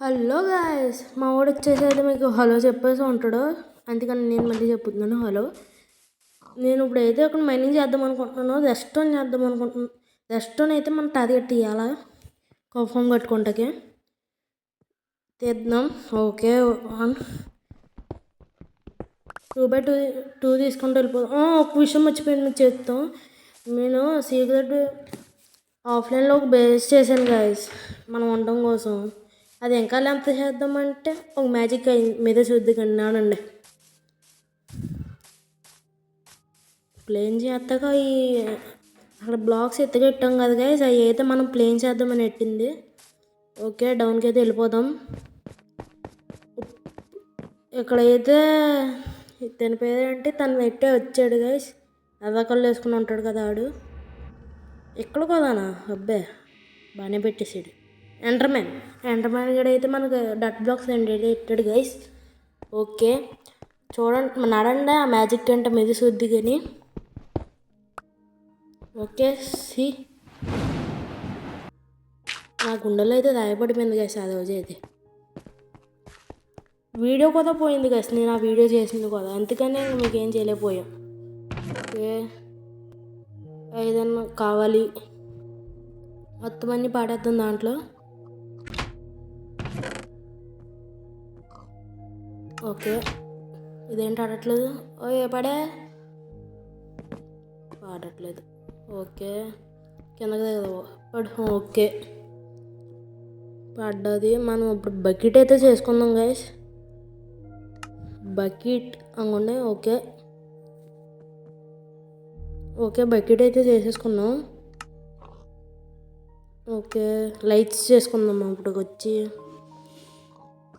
Hello guys, మా వాడు వచ్చేసైతే మీకు హలో చెప్పేసి ఉంటాడు. అందుకని నేను మళ్ళీ చెప్తున్నాను హలో. నేను ఇప్పుడు అయితే ఒక మైనింగ్ చేద్దాం అనుకుంటున్నాను, రెస్టోన్ చేద్దాం అనుకుంటున్నాను. రెస్టోన్ అయితే మనం టార్గెట్ తీయాలా కన్ఫర్మ్ కట్టుకుంటాకి తీద్దాం. ఓకే 2x2 తీసుకుంటూ వెళ్ళిపోదాం. ఒక విషయం మర్చిపోయింది మీకు చెప్తాం. నేను సీక్రెట్ ఆఫ్లైన్లో ఒక బేస్ చేశాను గాయస్ మనం ఉండడం కోసం. అది ఇంకా లెంత్ చేద్దామంటే ఒక మ్యాజిక్ మీద చూద్దుకన్నానండి. ప్లేన్ చేస్తాక అక్కడ బ్లాక్స్ ఎత్తుకెట్టాం కదా గైస్, అవి అయితే మనం ప్లేన్ చేద్దామని ఎట్టింది. ఓకే డౌన్కి అయితే వెళ్ళిపోదాం. ఇక్కడైతే తన పేరేంటి, తను నెట్టే వచ్చాడు గైస్. ఎర్రకళ్ళు వేసుకుని ఉంటాడు కదా ఆడు. ఇక్కడ కదానా, అబ్బే బాగానే పెట్టేసాడు. ఎంటర్మ్యాన్ గడ అయితే మనకు డట్ బ్లాక్స్ రెండు ఇట్టాడు గైస్. ఓకే చూడండి నడండి ఆ మ్యాజిక్ అంటే మీద చూద్ది కానీ. ఓకే సి నా గుండెలో అయితే రాయపడిపోయింది గైస్ ఆ రోజు అయితే. వీడియో కూడా పోయింది గైస్, నేను ఆ వీడియో చేసింది కూడా, అందుకనే మీకు ఏం చేయలేకపోయాం. ఓకే ఏదన్నా కావాలి మొత్తం అన్నీ పాడేద్దాం దాంట్లో. ఓకే ఇదేంటి ఆడట్లేదు, ఓ పాడట్లేదు. ఓకే కిందకి పడు. ఓకే పడ్డది. మనం ఇప్పుడు బకెట్ అయితే చేసుకుందాం గైస్. బకెట్ అనుకోండి. ఓకే ఓకే బకెట్ అయితే చేసేసుకున్నాం. ఓకే లైట్స్ చేసుకుందాం. ఇప్పుడు వచ్చి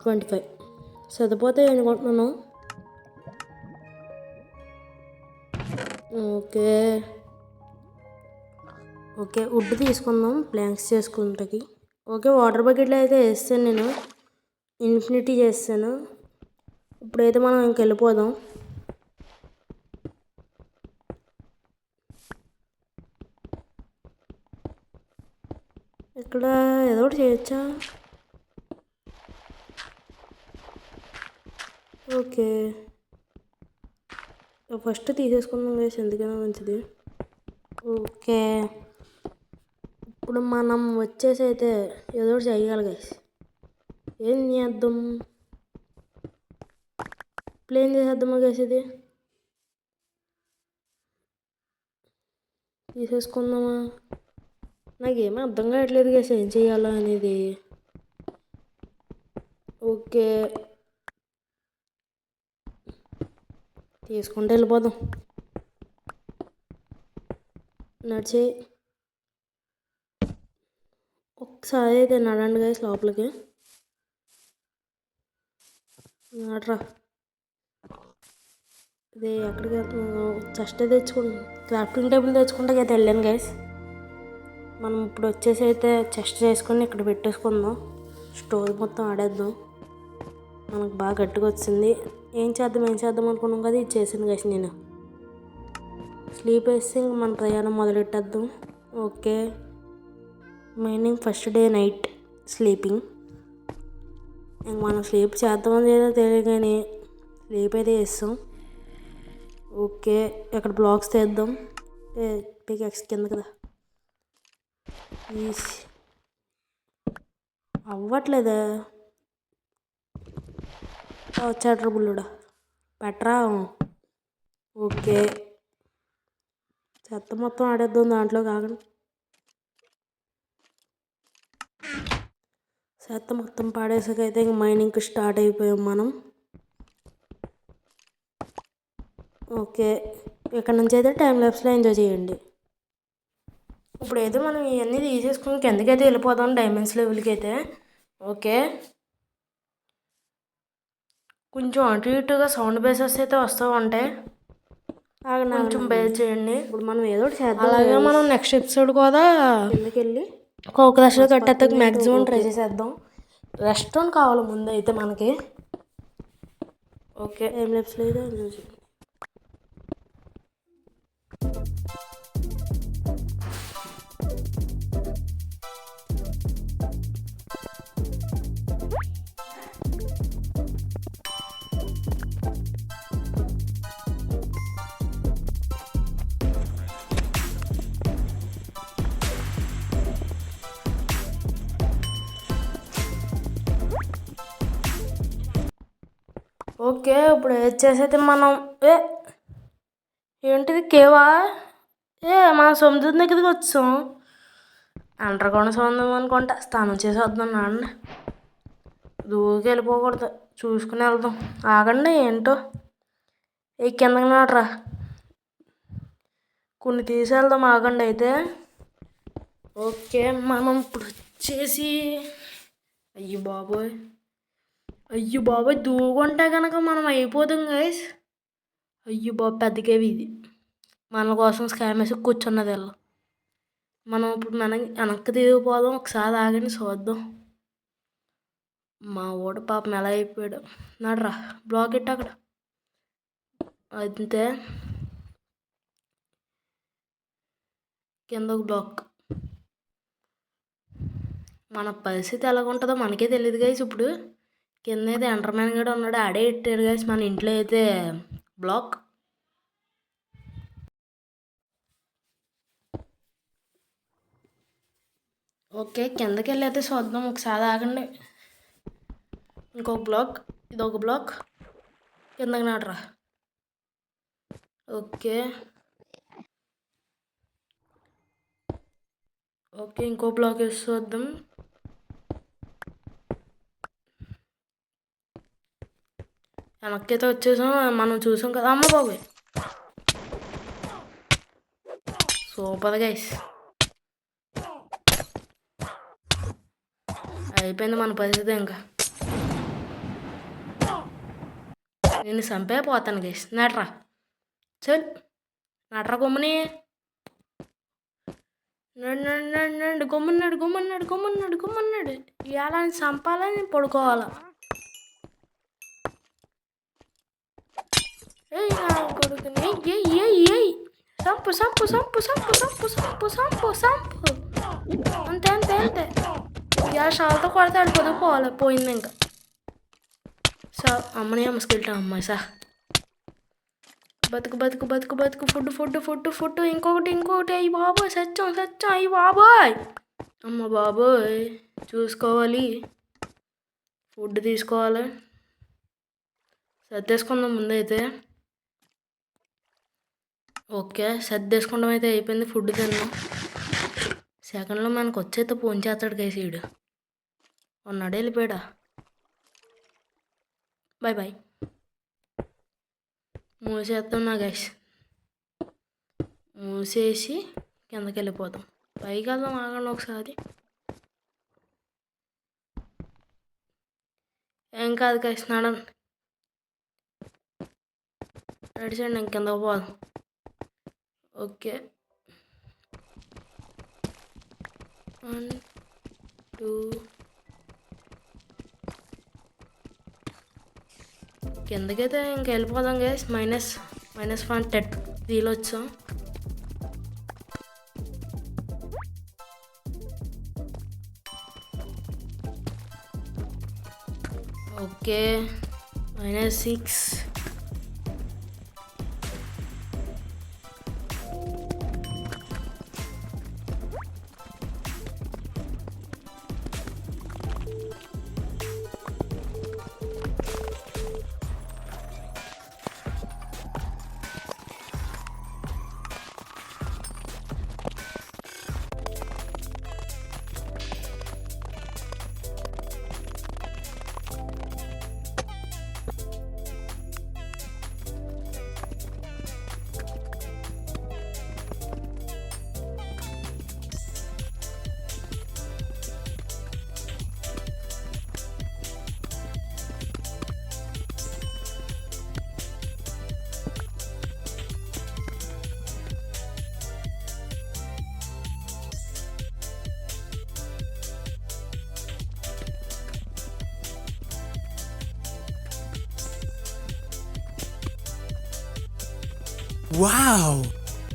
25 సరిపోతే అనుకుంటున్నాను. ఓకే ఓకే వుడ్ తీసుకుందాం ప్లాంక్స్ చేసుకుంటాకి. ఓకే వాటర్ బకెట్లో అయితే వేస్తాను, నేను ఇన్ఫినిటీ చేస్తాను. ఇప్పుడైతే మనం ఇంకెళ్ళిపోదాం. ఇక్కడ ఏదో ఒకటి చేయొచ్చా. ఓకే ఫస్ట్ తీసేసుకుందాం గైస్, ఎందుకైనా మంచిది. ఓకే ఇప్పుడు మనం వచ్చేసి అయితే ఏదో ఒకటి చేయాలి గైస్. ఏం చేద్దాం, ప్లేన్ చేసేద్దామా గైస్. ఇది తీసేసుకుందామా, నాకేమీ అర్థం కావట్లేదు గైస్ ఏం చేయాలా అనేది. ఓకే తీసుకుంటూ వెళ్ళిపోదాం. నడిచే ఒకసారి అయితే నడండి గైస్ లోపలికి. నడరా, ఇది ఎక్కడికి వెళ్తున్నాం. చెస్ట్ తెచ్చుకుంటాం, క్రాఫ్టింగ్ టేబుల్ తెచ్చుకుంటే అయితే వెళ్ళాను గైస్. మనం ఇప్పుడు వచ్చేసి అయితే చెస్ట్ చేసుకొని ఇక్కడ పెట్టేసుకుందాం. స్టోర్ మొత్తం ఆడేద్దాం. మనకు బాగా గట్టిగా వచ్చింది. ఏం చేద్దాం అనుకున్నాం కదా, ఇది చేసాను గైస్ నేను. స్లీప్ వేసి మన ప్రయాణం మొదలెట్టేద్దాం. Okay mining first day night sleeping. ఇంక మనం స్లీప్ చేద్దామని ఏదో తెలియదు కానీ స్లీప్ అయితే వేస్తాం. ఓకే ఇక్కడ బ్లాక్స్ తీద్దాం. పికాక్స్ కింద కదా అవ్వట్లేదా. వచ్చాడ్రా బుల్లుడా పెట్టరా. ఓకే చెత్త మొత్తం ఆడేద్దాం దాంట్లో కాకుండా. చెత్త మొత్తం పాడేసాకైతే ఇంక మైనింగ్కి స్టార్ట్ అయిపోయాం మనం. ఓకే ఇక్కడ నుంచి అయితే టైం ల్యాప్స్లో ఎంజాయ్ చేయండి. ఇప్పుడైతే మనం ఇవన్నీ తీసేసుకుని కిందకైతే వెళ్ళిపోదాం డైమండ్స్ లెవెల్కి అయితే. ఓకే కొంచెం అటు ఇటుగా సౌండ్ బేసెస్ అయితే వస్తూ ఉంటాయి, కొంచెం బేర్ చేయండి. ఇప్పుడు మనం ఏదో ఒకటి చేద్దాం. అలాగే మనం నెక్స్ట్ ఎపిసోడ్ కూడా కిందకి వెళ్ళి కోకరాష్లో కట్టేస్తాక మ్యాక్సిమం ట్రై చేసేద్దాం. రెస్టారెంట్ కావాలి ముందు అయితే మనకి. ఓకే టైం ల్యాప్స్లో అయితే ఎంజాయ్ చేయండి. ఓకే, ఇప్పుడు ఏది చేసేది మనం. ఏ ఏంటిది కేవా? మన సముద్రం దగ్గరికి వచ్చాం. అండర్గ్రౌండ్ సముద్రం అనుకుంటా. స్నానం చేసి వద్దాం నాన్న. దూకి వెళ్ళిపోకూడదు, చూసుకుని వెళ్దాం. ఆగండి, ఏంటో కిందకి నాటరా. కొన్ని తీసేద్దాం, ఆగండి అయితే. ఓకే, మనం ఇప్పుడు వచ్చేసి అయ్యో బాబోయ్ దూకుంటే కనుక మనం అయిపోతాం గైస్. అయ్యో బాబు, పెద్ద కేవి ఇది. మన కోసం స్కామ్ వేసి కూర్చున్నది వెళ్ళ. మనం ఇప్పుడు వెనక్కి దిగిపోదాం. ఒకసారి ఆగండి, చూద్దాం. మా ఓడ పాపం ఎలా అయిపోయాడు. నడరా, బ్లాక్ ఇట్ట అక్కడ. అంతే, కింద ఒక బ్లాక్. మన పరిస్థితి ఎలాగుంటుందో మనకే తెలియదు గైస్. ఇప్పుడు కింద అయితే ఎంటర్మ్యాన్ కూడా ఉన్నాడు, ఆడే ఇట్టాడు గైస్. మన ఇంట్లో అయితే బ్లాక్. ఓకే, కిందకి వెళ్ళి అయితే చూద్దాం. ఒకసారి ఆగండి. ఇంకొక బ్లాక్, ఇదొక బ్లాక్. కిందకి నాటరా. ఓకే ఇంకో బ్లాక్ వేసి చూద్దాం. వెనక్కి అయితే వచ్చేసాం. మనం చూసాం కదా. అమ్మ బాబోయ్, సూపర్ గైస్. అయిపోయింది మన పరిస్థితి. ఇంకా నేను చంపే పోతాను గైస్. నట్రా, చల్ నట్రా, గమ్ముని నడు గమ్మున్నాడు. ఇలా చంపాలని పడుకోవాలా? కొడుకుని సంపు. అంతే. ఇలా షాల్తో కొడితే ఆడు పొదుపుకోవాలి. పోయింది ఇంకా. అమ్మని అమ్మసుకెళ్తాం. అమ్మాయి బతుకు. ఫుడ్. ఇంకొకటి. అయ్యి బాబోయ్, సత్యం. అయ్యి బాబోయ్, అమ్మ బాబోయ్. చూసుకోవాలి, ఫుడ్ తీసుకోవాలి. సర్దేసుకుందాం ముందైతే. ఓకే, సర్దేసుకోవడం అయితే అయిపోయింది. ఫుడ్ తిన్నాం. సెకండ్లో మనకు వచ్చేస్తే ఫోన్ చేస్తాడు గైస్. వీడు ఉన్నాడు, వెళ్ళిపోయాడా. బాయ్. మూసేద్దాం నా గైస్. మూసేసి కిందకి వెళ్ళిపోతాం. పైకి వెళ్దాం, ఆగండి ఒకసారి. ఏం కాదు గైస్, నడండి. నడిచండి, కిందకు పోదాం. ఓకే, 1 2 కిందకైతే ఇంక వెళ్ళిపోదాం గైస్. -1 3లో వచ్చాం. ఓకే, -6. వావ్,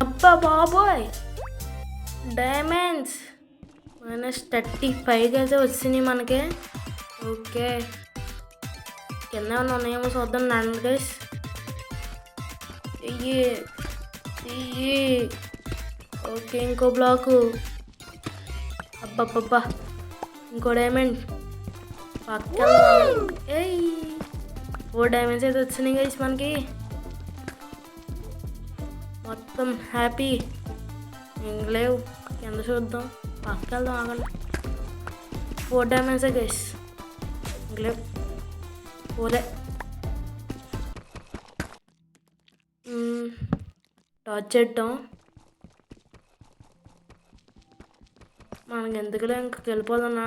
అబ్బా బాబోయ్, డైమండ్స్ -35 అయితే వచ్చినాయి మనకి. ఓకే, కింద ఏమన్నా ఉన్నాయేమో చూద్దాం. నండి గైస్, ఇయ్యి. ఓకే, ఇంకో బ్లాకు. అబ్బబ్బబ్బా, ఇంకో డైమండ్. పక్కన 4 డైమండ్స్ అయితే వచ్చినాయి గైస్ మనకి. మొత్తం హ్యాపీ. ఇంక లేవు, కింద చూద్దాం, పక్కకి వెళ్దాం, ఆగండి. 4 డైమండ్సే గైస్, ఇంక లేవు, పోలే. టార్చ్ చేద్దాం, మనకి ఎందుకులే ఇంక వెళ్ళిపోదాం.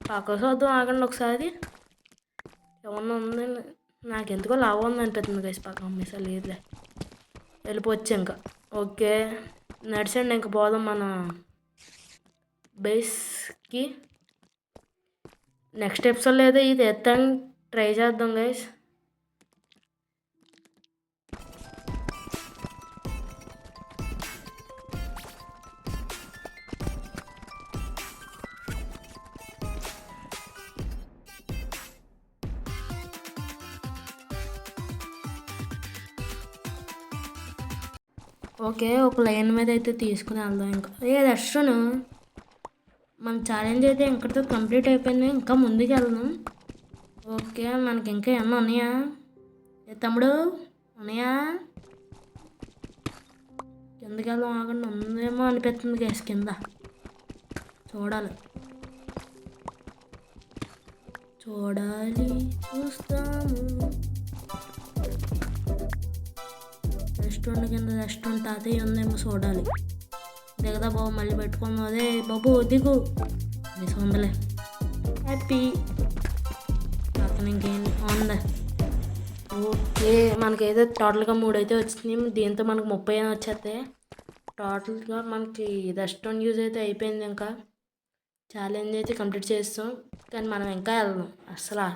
పక్క చూద్దాం, ఆగండి ఒకసారి. ఏమన్నా ఉందండి, నాకు ఎందుకో లాభం ఉంది అనిపిస్తుంది గైస్. పక్క మిసా లేదులే, వెళ్ళిపోవచ్చు ఇంకా. ఓకే, నడిచండి ఇంక పోదాం మన బేస్కి. నెక్స్ట్ ఎపిసోడ్లో అయితే ఇది ఎత్తాను ట్రై చేద్దాం గైస్. ఓకే, ఒక లైన్ మీద అయితే తీసుకుని వెళ్దాం ఇంకా. దర్శను మన ఛాలెంజ్ అయితే ఇంకటితో కంప్లీట్ అయిపోయింది. ఇంకా ముందుకు వెళ్దాం. ఓకే, మనకి ఇంకా ఏమన్నా ఉన్నాయా తమ్ముడు? ఉన్నాయా? కిందకి వెళ్దాం, ఆగండి. ఉందేమో అనిపిస్తుంది గ్యాస్ కింద. చూడాలి చూస్తాము. రెస్టారెంట్ కింద రెస్టారెంట్ తాతయ్య ఉందేమో చూడాలి. దిగదా బాబు, మళ్ళీ పెట్టుకుందాం. అదే బాబు దిగు, వందలే. హ్యాపీ పక్కన ఇంకేంటి ఉందా? ఓకే, మనకైతే టోటల్గా 3 అయితే వచ్చినాయి. దీంతో మనకు 30 అయినా వచ్చేస్తాయి. టోటల్గా మనకి రెస్టారెంట్ యూజ్ అయితే అయిపోయింది. ఇంకా ఛాలెంజ్ అయితే కంప్లీట్ చేస్తాం, కానీ మనం ఇంకా వెళ్దాం. అసలు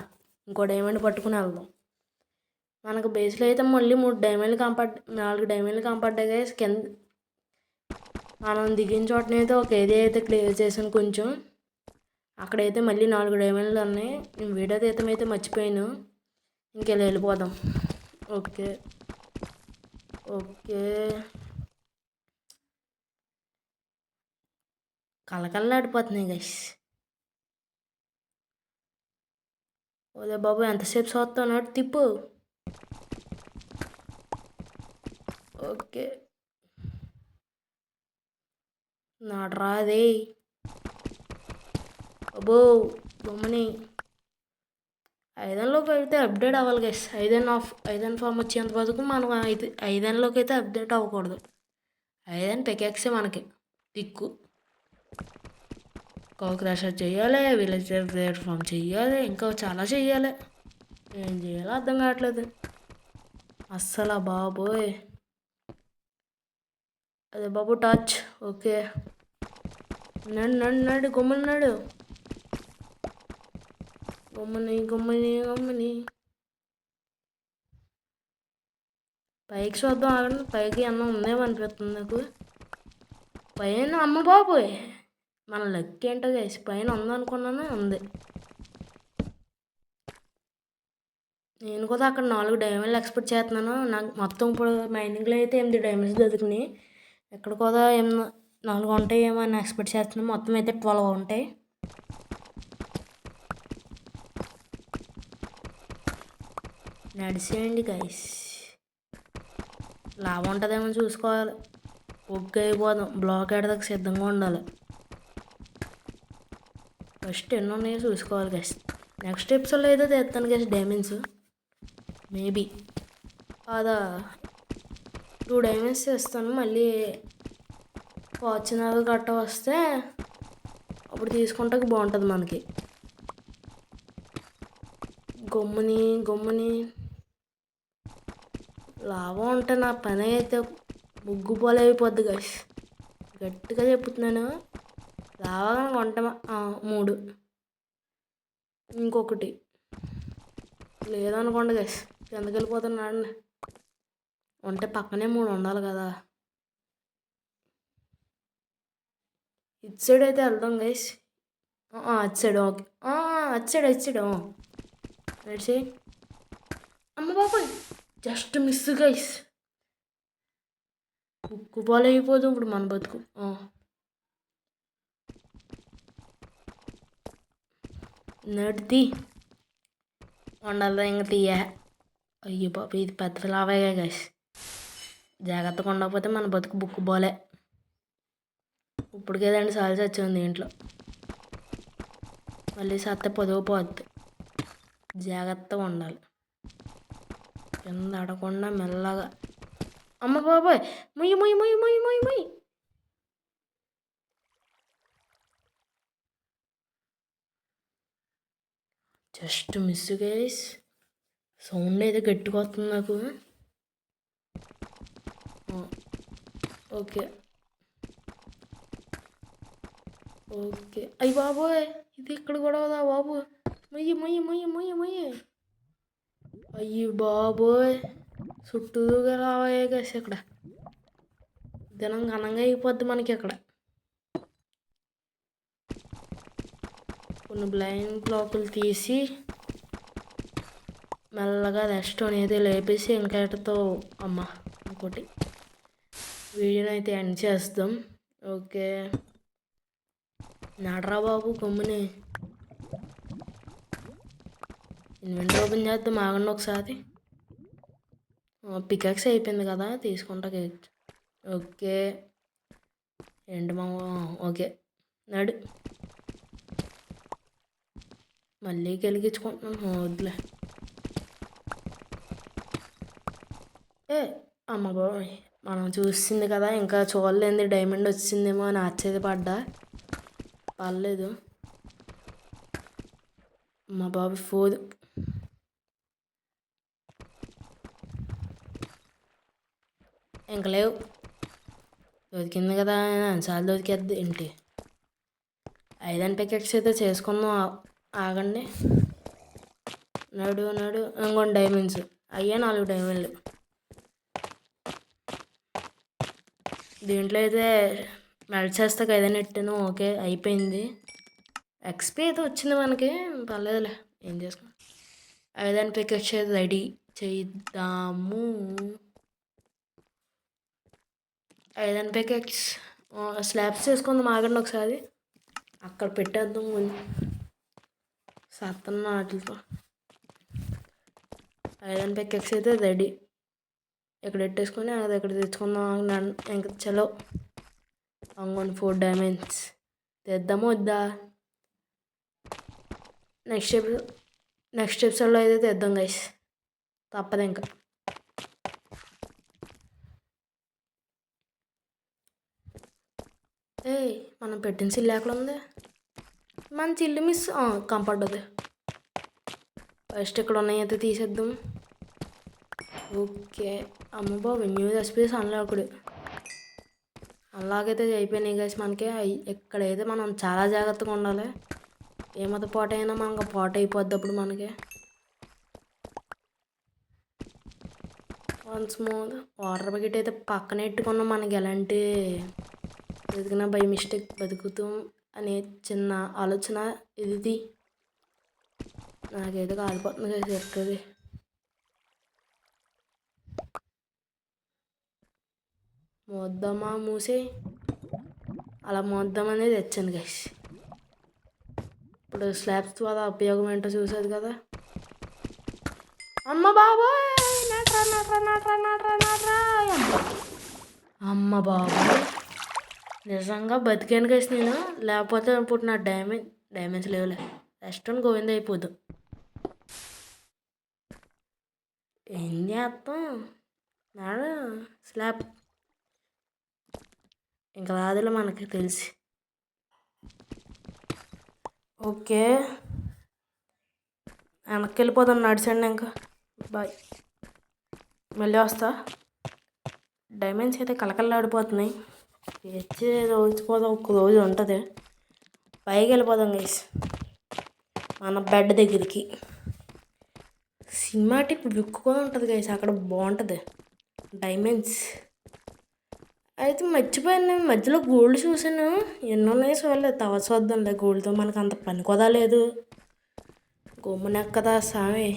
ఇంకో డైమండ్ పట్టుకుని వెళ్దాం. మనకు బేస్లో అయితే మళ్ళీ 4 డైమండ్లు కంపడ్డాయి. కింద మనం దిగిన చోటనైతే ఒక ఏరియా అయితే క్లియర్ చేసాను కొంచెం. అక్కడైతే మళ్ళీ 4 డైమండ్లు ఉన్నాయి. నేను వీడియో తీయటం అయితే మర్చిపోయాను. ఇంకెళ్ళి వెళ్ళిపోదాం. ఓకే ఓకే, కలకల్లాడిపోతున్నాయి గైస్. ఓదే బాబు, ఎంతసేపు చూస్తావు? తిప్పు. ఓకే, నాటు రాదే అబ్బో బొమ్మని. 5లోకి అయితే అప్డేట్ అవ్వాలి గైస్. 5 ఫామ్ వచ్చేంత వరకు మనం 5లోకి అయితే అప్డేట్ అవ్వకూడదు. 5 పికాక్సే మనకి దిక్కు. క్రాషర్ చెయ్యాలి, విలేజర్ ప్లాట్ఫామ్ చెయ్యాలి, ఇంకా చాలా చెయ్యాలి. ఏం చేయాలో అర్థం కావట్లేదు అస్సలు. బాబోయ్, అదే బాబు టార్చ్. ఓకే, నడు గుమ్మన్నాడు. గుమ్మని పైకి చూద్దాం, ఆగండి. పైకి అన్నం ఉందేమో అనిపిస్తుంది నాకు. పైన అమ్మ బాబోయ్, మన లక్ ఏంటో చేసి పైన ఉందనుకున్నాను, ఉంది. నేను కూడా అక్కడ 4 డైమండ్లు ఎక్స్పెక్ట్ చేస్తున్నాను. నాకు మొత్తం ఇప్పుడు మైనింగ్లో అయితే 8 డైమండ్స్ దొరికినాయి. ఎక్కడ కూడా 4 ఉంటాయి ఏమో అని ఎక్స్పెక్ట్ చేస్తున్నాను. మొత్తం అయితే 12 ఉంటాయి. నడిచేయండి గైస్, లాభం ఉంటుందేమో చూసుకోవాలి. ఒక్క అయిపోదాం, బ్లాక్ ఆడదాకా సిద్ధంగా ఉండాలి. ఫస్ట్ ఎన్ని ఉన్నాయో చూసుకోవాలి గైస్. నెక్స్ట్ ఎపిసోడ్లో అయితే తెస్తాను గైస్ డైమండ్స్. మేబీ అదా 2 డైమండ్స్ చేస్తాను. మళ్ళీ ఫార్చునర్ గట్ట వస్తే అప్పుడు తీసుకుంటానికి బాగుంటుంది మనకి. గమ్ముని లాభం ఉంటే నా పని అయితే ముగ్గు పోలే అయిపోద్ది గైస్. గట్టిగా చెప్తున్నాను. లాభంగా కొంటామా 3, ఇంకొకటి లేదనుకోండి గైస్, ఎందుకు వెళ్ళిపోతున్నాడు. ఉంటే పక్కనే 3 ఉండాలి కదా. ఇటు సైడ్ అయితే వెళ్దాం గైస్. అటు సైడ్. ఓకే, అటు సైడ్ నడిచి. అమ్మ బాబాయ్, జస్ట్ మిస్ గైస్. ఉక్కు పాలు అయిపోదు ఇప్పుడు మన బతుకు. నడితి ఉండాలి ఇంక తీయ. అయ్యో బాబు ఇది పెద్ద లావయ్యా గైస్. జాగ్రత్తగా ఉండకపోతే మన బతుకు బుక్కు బోలే. ఇప్పటికేదండి సాల్సి వచ్చింది దీంట్లో. మళ్ళీ సత్తే పొదుగు పోద్ది. జాగ్రత్తగా ఉండాలి. కింద ఆడకుండా మెల్లగా. అమ్మ బాబాయ్ ముయ్యి ముయ్యి ముయ్యి ముయ్యి ముయ్యి ముయ్యి. Just miss guys. సౌండ్ అయితే గట్టిగా వస్తుంది నాకు. Okay okay. అయ్యి బాబోయ్ ఇది ఇక్కడ కూడా ఉందా బాబు. ముయ్యి ముయ్యి ముయ్యి ముయ్యి ముయ్యి. అయ్యి బాబోయ్ చుట్టూగా రావయ్యే గైస్. ఇక్కడ దినం ఘనంగా అయిపోద్ది మనకి. ఇక్కడ కొన్ని బ్లైండ్ బ్లాకులు తీసి మెల్లగా రెస్ట్ అనేది లేపేసి ఇంకటితో అమ్మ ఇంకోటి వీడియోని అయితే ఎండ్ చేస్తాం. ఓకే నడరా బాబు గమ్ముని. ఇన్వెంటర్ ఓపెన్ చేద్దాం ఆగండి ఒకసారి. పికాక్స్ అయిపోయింది కదా తీసుకుంటా. ఓకే ఏంటి మా ఓకే నడు. మళ్ళీ వెలిగించుకుంటున్నాను వద్దులే. అమ్మ బాబోయ్ మనం చూసింది కదా ఇంకా చూడలేంది. డైమండ్ వచ్చిందేమో అని ఆశ్చర్యపడ్డా. పర్లేదు. మా బాబు ఫోదు. ఇంక లేవు. దొరికింది కదా అన్నిసార్లు దొరికేద్ది ఏంటి. 5 ప్యాకెట్స్ అయితే చేసుకుందాం. ఆగండి. నడు నడు. ఇంకొన్ని డైమండ్స్ అయ్యా 4 డైమండ్లు. దీంట్లో అయితే మెల్ట్ చేస్తాక ఏదైనా ఎట్టాను. ఓకే అయిపోయింది. ఎక్స్పీ అయితే వచ్చింది మనకి. పర్లేదులే ఏం చేసుకున్నాం. 5 ప్యాకెట్స్ అయితే రెడీ చేద్దాము. 5 ప్యాకెట్స్ స్లాబ్స్ చేసుకుందాం. ఆగండి ఒకసారి. అక్కడ పెట్టేద్దాం సత్తన్న వాటితో. 5 ప్యాకెట్స్ అయితే రెడీ. ఇక్కడ పెట్టేసుకొని అది ఇక్కడ తెచ్చుకుందాం. ఇంకా చలో అంగొని 4 డైమండ్స్ తెద్దాము వద్దా. నెక్స్ట్ ఎపిసోడ్లో అయితే తెద్దాం గైస్. తప్పదు ఇంకా. మనం పెట్టిన చిల్లు ఎక్కడ ఉంది. మన చిల్లు మిస్ కంఫర్ట్ అది. ఫస్ట్ ఇక్కడ ఉన్నాయైతే తీసేద్దాం. ఓకే అమ్మ బాబు న్యూ రెసిపీస్ అన్లాకుడు. అలాగైతే అయిపోయినాయి గైస్ మనకి. ఇక్కడైతే మనం చాలా జాగ్రత్తగా ఉండాలి. ఏమత పాట అయినా మనకు పాట అయిపోద్ది అప్పుడు మనకి. వన్స్ మోర్ వాటర్ బకెట్ అయితే పక్కన పెట్టుకున్నాం. మనకి ఎలాంటి ఎదిగినా బై మిస్టేక్ బతుకుతాం అనే చిన్న ఆలోచన ఇది. నాకైతే కాలిపోతుంది కదా చెప్తుంది. మోద్దామా మూసి అలా మోద్దామనేది తెచ్చాను గైస్. ఇప్పుడు స్లాబ్స్ ద్వారా ఉపయోగం ఏంటో చూసేది కదా. అమ్మ బాబాయ్ నట్రా నట్రా నట్రా నట్రా నట్రా. అమ్మ బాబాయ్ నిజంగా బతికాను గైస్ నేను. లేకపోతే ఇప్పుడు నా డైమండ్స్ లేవులే. రెస్టారెంట్ గోవింద అయిపోద్దు. ఏం చేస్తాం నాడు స్లాబ్ ఇంకా రాదులే మనకి తెలిసి. ఓకే వెనక్కి వెళ్ళిపోదాం. నడిచండి ఇంకా. బాయ్ మళ్ళీ వస్తా. డైమండ్స్ అయితే కలకల్లాడిపోతున్నాయి. తెచ్చి రోజుపోదాం. ఒక్క రోజు ఉంటుంది. పైకి వెళ్ళిపోదాం గైస్ మన బెడ్ దగ్గరికి. సినిమాటిక్ లుక్ కూడా ఉంటుంది గైస్ అక్కడ. బాగుంటుంది డైమండ్స్ అయితే. మర్చిపోయాను నేను మధ్యలో గోల్డ్ చూసాను. ఎన్ని ఉన్నాయి చూడలేదు. తవ చూద్దాంలే. గోల్డ్తో మనకు అంత పని కూడా లేదు. గమ్మునెక్కదా సామి.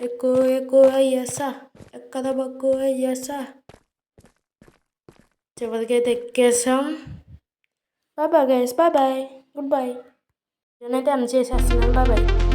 ఎక్కువ ఎక్కువ అయ్యేసా ఎక్కదా బక్కువ అయ్యేసా. చివరికైతే ఎక్కేసాం. Bye bye guys. Bye bye. Good bye. నేనైతే అన్ని చేసేస్తున్నాను. Bye bye.